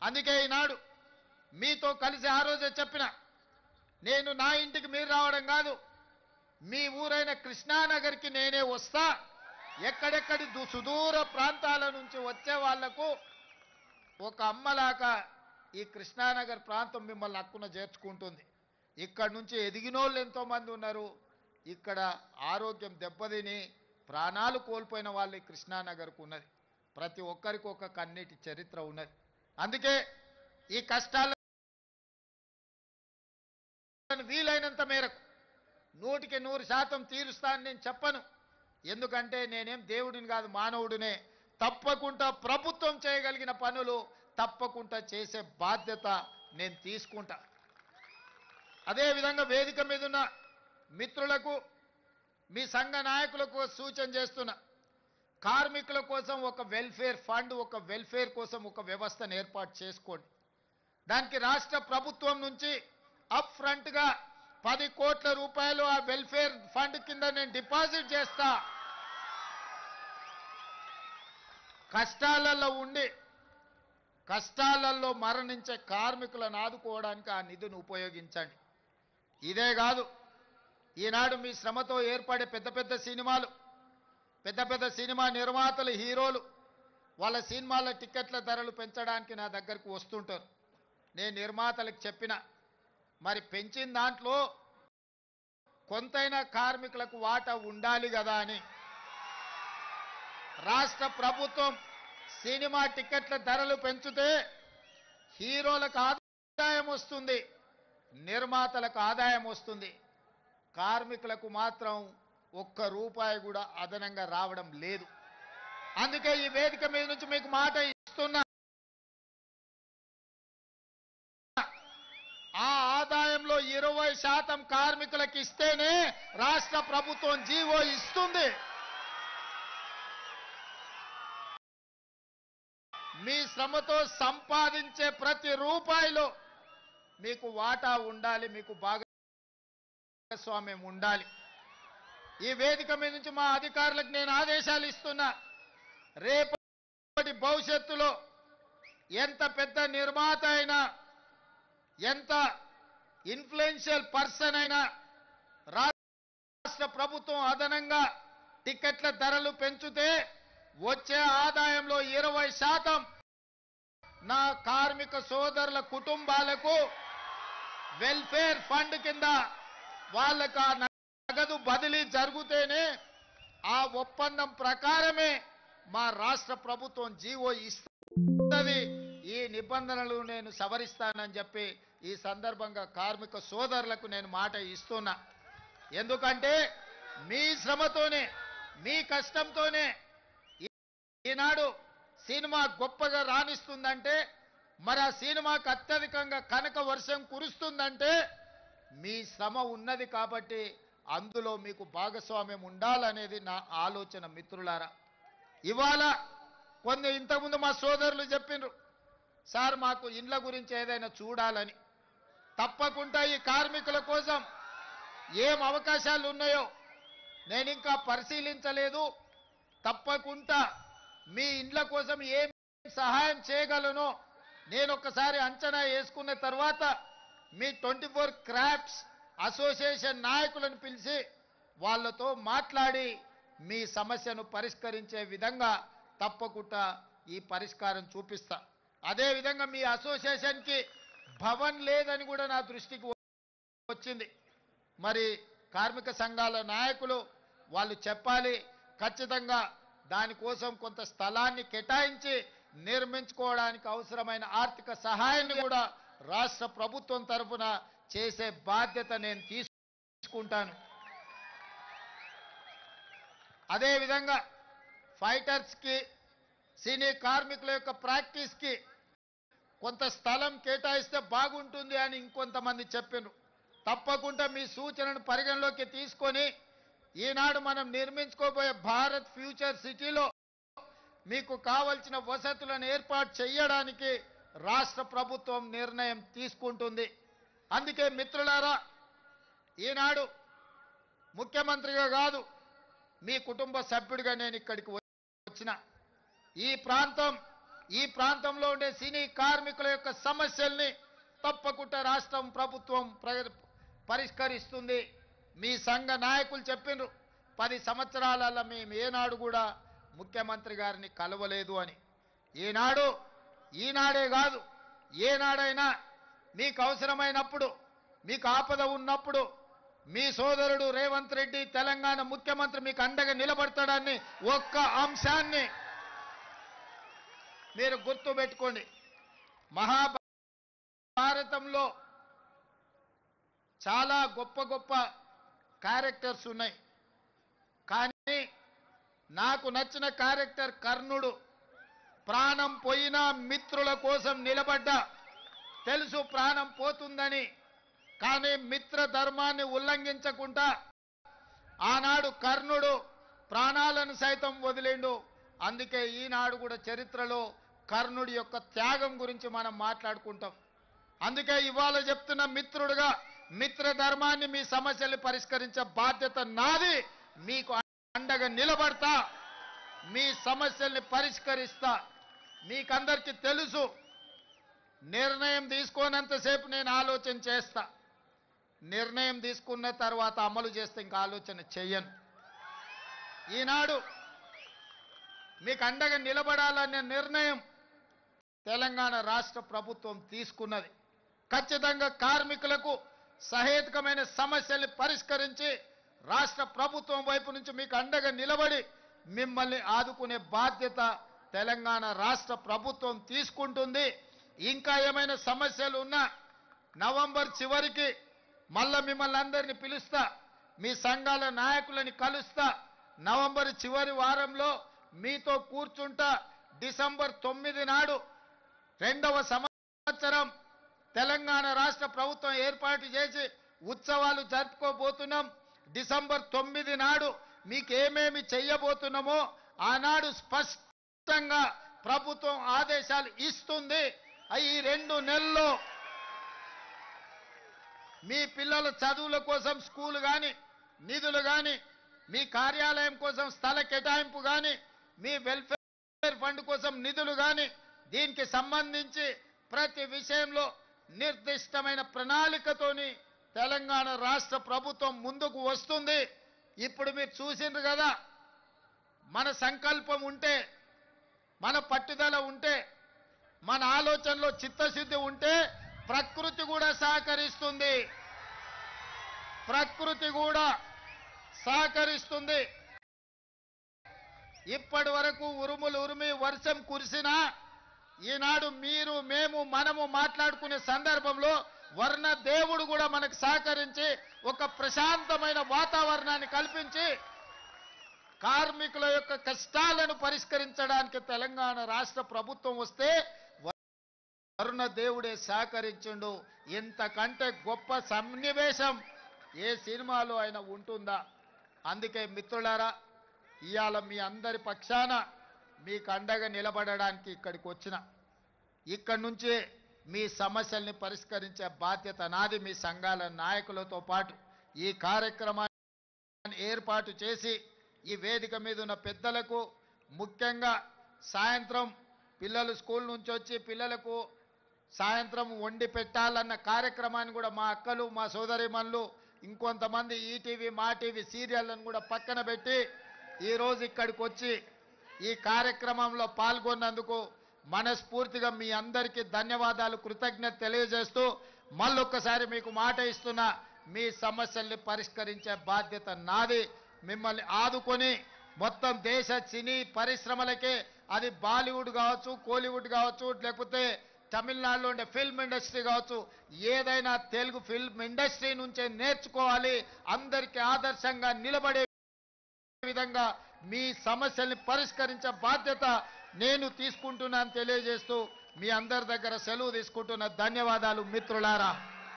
అందుకే ఈనాడు మీతో కలిసి ఆ రోజే చెప్పిన, నేను నా ఇంటికి మీరు రావడం కాదు, మీ ఊరైన కృష్ణానగర్కి నేనే వస్తా. ఎక్కడెక్కడి సుదూర ప్రాంతాల నుంచి వచ్చే వాళ్లకు ఒక అమ్మలాగా ఈ కృష్ణానగర్ ప్రాంతం మిమ్మల్ని హక్కున చేర్చుకుంటుంది. ఇక్కడ నుంచి ఎదిగినోళ్ళు ఎంతోమంది ఉన్నారు. ఇక్కడ ఆరోగ్యం దెబ్బతిని ప్రాణాలు కోల్పోయిన వాళ్ళు ఈ కృష్ణానగర్కు ఉన్నది. ప్రతి ఒక్కరికి ఒక కన్నీటి చరిత్ర ఉన్నది. అందుకే ఈ కష్టాలను వీలైనంత మేరకు 100% తీరుస్తానని నేను చెప్పను. ఎందుకంటే నేనేం దేవుడిని కాదు, మానవుడినే. తప్పకుండా ప్రభుత్వం చేయగలిగిన పనులు తప్పకుండా చేసే బాధ్యత నేను తీసుకుంటా. అదేవిధంగా వేదిక మీద ఉన్న మిత్రులకు, మీ సంఘ నాయకులకు సూచన చేస్తున్నా, కార్మికుల కోసం ఒక వెల్ఫేర్ ఫండ్, ఒక వెల్ఫేర్ కోసం ఒక వ్యవస్థను ఏర్పాటు చేసుకోండి. దానికి రాష్ట్ర ప్రభుత్వం నుంచి అప్ ఫ్రంట్గా 10 కోట్ల రూపాయలు ఆ వెల్ఫేర్ ఫండ్ కింద నేను డిపాజిట్ చేస్తా. కష్టాలలో ఉండి కష్టాలలో మరణించే కార్మికులను ఆదుకోవడానికి ఆ నిధిని ఉపయోగించండి. ఇదే కాదు, ఈనాడు మీ శ్రమతో ఏర్పడే పెద్ద పెద్ద సినిమాలు, పెద్ద పెద్ద సినిమా నిర్మాతలు, హీరోలు వాళ్ళ సినిమాల టికెట్ల ధరలు పెంచడానికి నా దగ్గరకు వస్తుంటారు. నేను నిర్మాతలకు చెప్పిన, మరి పెంచిన దాంట్లో కొంతైనా కార్మికులకు వాటా ఉండాలి కదా అని. రాష్ట్ర ప్రభుత్వం సినిమా టికెట్ల ధరలు పెంచితే హీరోలకు ఆదాయం వస్తుంది, నిర్మాతలకు ఆదాయం వస్తుంది, కార్మికులకు మాత్రం ఒక్క రూపాయి కూడా అదనంగా రావడం లేదు. అందుకే ఈ వేదిక మీద నుంచి మీకు మాట ఇస్తున్నా, ఆ ఆదాయంలో 20% కార్మికులకు ఇస్తేనే రాష్ట్ర ప్రభుత్వం జీవో ఇస్తుంది. మీ శ్రమతో సంపాదించే ప్రతి రూపాయిలో మీకు వాటా ఉండాలి, మీకు భాగస్వామ్యం ఉండాలి. ఈ వేదిక మీద నుంచి మా అధికారులకు నేను ఆదేశాలు ఇస్తున్నా, రేపటి భవిష్యత్తులో ఎంత పెద్ద నిర్మాత అయినా, ఎంత ఇన్ఫ్లుయెన్షియల్ పర్సన్ అయినా, రాష్ట్ర ప్రభుత్వం అదనంగా టికెట్ల ధరలు పెంచితే వచ్చే ఆదాయంలో 20% నా కార్మిక సోదరుల కుటుంబాలకు వెల్ఫేర్ ఫండ్ కింద వాళ్ళకు ఆ నగదు బదిలీ జరిగితేనే ఆ ఒప్పందం ప్రకారమే మా రాష్ట్ర ప్రభుత్వం జీవో ఇస్తుంది. ఈ నిబంధనలు నేను సవరిస్తానని చెప్పి ఈ సందర్భంగా కార్మిక సోదరులకు నేను మాట ఇస్తున్నా. ఎందుకంటే మీ శ్రమతోనే, మీ కష్టంతోనే ఈనాడు సినిమా గొప్పగా రాణిస్తుందంటే, మరి ఆ సినిమాకు అత్యధికంగా కనక వర్షం కురుస్తుందంటే మీ శ్రమ ఉన్నది కాబట్టి అందులో మీకు భాగస్వామ్యం ఉండాలనేది నా ఆలోచన. మిత్రులారా, ఇవాళ ఇంతకుముందు మా సోదరులు చెప్పిండ్రు, సార్ మాకు ఇండ్ల గురించి ఏదైనా చూడాలని. తప్పకుండా ఈ కార్మికుల కోసం ఏం అవకాశాలు ఉన్నాయో నేను ఇంకా పరిశీలించలేదు. తప్పకుండా మీ ఇండ్ల కోసం ఏం సహాయం చేయగలనో నేను ఒక్కసారి అంచనా వేసుకున్న తర్వాత మీ 24 క్రాఫ్ట్స్ అసోసియేషన్ నాయకులను పిలిచి వాళ్ళతో మాట్లాడి మీ సమస్యను పరిష్కరించే విధంగా తప్పకుండా ఈ పరిష్కారం చూపిస్తా. అదేవిధంగా మీ అసోసియేషన్కి భవన్ లేదని కూడా నా దృష్టికి వచ్చింది. మరి కార్మిక సంఘాల నాయకులు వాళ్ళు చెప్పాలి, ఖచ్చితంగా దానికోసం కొంత స్థలాన్ని కేటాయించి నిర్మించుకోవడానికి అవసరమైన ఆర్థిక సహాయాన్ని కూడా రాష్ట్ర ప్రభుత్వం తరఫున చేసే బాధ్యత నేను తీసుకుంటాను. అదేవిధంగా ఫైటర్స్కి, సినీ కార్మికుల యొక్క ప్రాక్టీస్కి కొంత స్థలం కేటాయిస్తే బాగుంటుంది అని ఇంకొంతమంది చెప్పారు. తప్పకుండా మీ సూచనను పరిగణలోకి తీసుకొని ఈనాడు మనం నిర్మించుకోబోయే భారత్ ఫ్యూచర్ సిటీలో మీకు కావలసిన వసతులను ఏర్పాటు చేయడానికి రాష్ట్ర ప్రభుత్వం నిర్ణయం తీసుకుంటుంది. అందుకే మిత్రులారా, ఈనాడు ముఖ్యమంత్రిగా కాదు, మీ కుటుంబ సభ్యుడిగా నేను ఇక్కడికి వచ్చిన. ఈ ప్రాంతం ఈ ప్రాంతంలో ఉండే సినీ కార్మికుల యొక్క సమస్యల్ని తప్పకుండా రాష్ట్రం ప్రభుత్వం పరిష్కరిస్తుంది. మీ సంఘ నాయకులు చెప్పినారు 10 సంవత్సరాలలో మేము ఏనాడు కూడా ముఖ్యమంత్రి గారిని కలవలేదు అని. ఈనాడే కాదు, ఏనాడైనా మీకు అవసరమైనప్పుడు, మీకు ఆపద ఉన్నప్పుడు మీ సోదరుడు రేవంత్ రెడ్డి తెలంగాణ ముఖ్యమంత్రి మీకు అండగా నిలబడతాడని ఒక్క అంశాన్ని మీరు గుర్తుపెట్టుకోండి. మహాభారతంలో చాలా గొప్ప గొప్ప క్యారెక్టర్స్ ఉన్నాయి, కానీ నాకు నచ్చిన క్యారెక్టర్ కర్ణుడు. ప్రాణం పోయినా మిత్రుల కోసం నిలబడ్డా, తెలుసు ప్రాణం పోతుందని, కానీ మిత్ర ధర్మాన్ని ఉల్లంఘించకుండా ఆనాడు కర్ణుడు ప్రాణాలను సైతం వదిలిండు. అందుకే ఈనాడు కూడా చరిత్రలో కర్ణుడి యొక్క త్యాగం గురించి మనం మాట్లాడుకుంటాం. అందుకే ఇవాళ చెప్తున్న మిత్రుడుగా మిత్ర ధర్మాన్ని, మీ సమస్యల్ని పరిష్కరించే బాధ్యత నాది. మీకు అండగా నిలబడతా, మీ సమస్యల్ని పరిష్కరిస్తా. మీకందరికీ తెలుసు, నిర్ణయం తీసుకోనంతసేపు నేను ఆలోచన చేస్తా, నిర్ణయం తీసుకున్న తర్వాత అమలు చేస్తే ఇంకా ఆలోచన చెయ్యను. ఈనాడు మీకు అండగా నిలబడాలనే నిర్ణయం తెలంగాణ రాష్ట్ర ప్రభుత్వం తీసుకున్నది. ఖచ్చితంగా కార్మికులకు సహేతుకమైన సమస్యల్ని పరిష్కరించి రాష్ట్ర ప్రభుత్వం వైపు నుంచి మీకు అండగా నిలబడి మిమ్మల్ని ఆదుకునే బాధ్యత తెలంగాణ రాష్ట్ర ప్రభుత్వం తీసుకుంటుంది. ఇంకా ఏమైనా సమస్యలు ఉన్నా నవంబర్ చివరికి మళ్ళా మిమ్మల్ని అందరినీ పిలుస్తా, మీ సంఘాల నాయకులని కలుస్తా. నవంబర్ చివరి వారంలో మీతో కూర్చుంటా. డిసెంబర్ 9 నాడు 2వ సంవత్సరం తెలంగాణ రాష్ట్ర ప్రభుత్వం ఏర్పాటు చేసి ఉత్సవాలు జరుపుకోబోతున్నాం. డిసెంబర్ 9 నాడు మీకేమేమి చెయ్యబోతున్నామో ఆనాడు స్పష్టంగా ప్రభుత్వం ఆదేశాలు ఇస్తుంది. ఈ 2 నెలల్లో మీ పిల్లల చదువుల కోసం స్కూల్ కానీ, నిధులు కానీ, మీ కార్యాలయం కోసం స్థల కేటాయింపు కానీ, మీ వెల్ఫేర్ ఫండ్ కోసం నిధులు కానీ, దీనికి సంబంధించి ప్రతి విషయంలో నిర్దిష్టమైన ప్రణాళికతోని తెలంగాణ రాష్ట్ర ప్రభుత్వం ముందుకు వస్తుంది. ఇప్పుడు మీరు చూసిండ్రు కదా, మన సంకల్పం ఉంటే, మన పట్టుదల ఉంటే, మన ఆలోచనలో చిత్తశుద్ధి ఉంటే ప్రకృతి కూడా సహకరిస్తుంది. ప్రకృతి కూడా సహకరిస్తుంది. ఇప్పటి వరకు ఉరుములు ఉరిమి వర్షం కురిసినా ఈనాడు మీరు, మేము, మనము మాట్లాడుకునే సందర్భంలో వర్ణ దేవుడు కూడా మనకు సహకరించి ఒక ప్రశాంతమైన వాతావరణాన్ని కల్పించి కార్మికుల యొక్క కష్టాలను పరిష్కరించడానికి తెలంగాణ రాష్ట్ర ప్రభుత్వం వస్తే వరుణ దేవుడే సహకరించుండు. ఇంతకంటే గొప్ప సన్నివేశం ఏ సినిమాలో అయినా ఉంటుందా? అందుకే మిత్రులారా, ఇవాళ మీ అందరి పక్షాన మీకు అండగా నిలబడడానికి ఇక్కడికి వచ్చిన, ఇక్కడి నుంచి మీ సమస్యల్ని పరిష్కరించే బాధ్యత నాది. మీ సంఘాల నాయకులతో పాటు ఈ కార్యక్రమాన్ని ఏర్పాటు చేసి ఈ వేదిక మీద ఉన్న పెద్దలకు, ముఖ్యంగా సాయంత్రం పిల్లలు స్కూల్ నుంచి వచ్చి పిల్లలకు సాయంత్రం వండి పెట్టాలన్న కార్యక్రమాన్ని కూడా మా అక్కలు, మా సోదరిమణులు, ఇంకొంతమంది ఈటీవీ, మా టీవీ సీరియళ్లను కూడా పక్కన పెట్టి ఈరోజు ఇక్కడికి వచ్చి ఈ కార్యక్రమంలో పాల్గొన్నందుకు మనస్ఫూర్తిగా మీ అందరికీ ధన్యవాదాలు, కృతజ్ఞత తెలియజేస్తూ మళ్ళొక్కసారి మీకు మాట ఇస్తున్నా, మీ సమస్యల్ని పరిష్కరించే బాధ్యత నాది. మిమ్మల్ని ఆదుకొని మొత్తం దేశ సినీ పరిశ్రమలకే, అది బాలీవుడ్ కావచ్చు, కోలీవుడ్ కావచ్చు, లేకపోతే తమిళనాడులో ఉండే ఫిల్మ్ ఇండస్ట్రీ కావచ్చు, ఏదైనా తెలుగు ఫిల్మ్ ఇండస్ట్రీ నుంచే నేర్చుకోవాలి. అందరికీ ఆదర్శంగా నిలబడే విధంగా మీ సమస్యల్ని పరిష్కరించే బాధ్యత నేను తీసుకుంటున్నాను తెలియజేస్తూ మీ అందరి దగ్గర సెలవు తీసుకుంటున్న. ధన్యవాదాలు మిత్రులారా.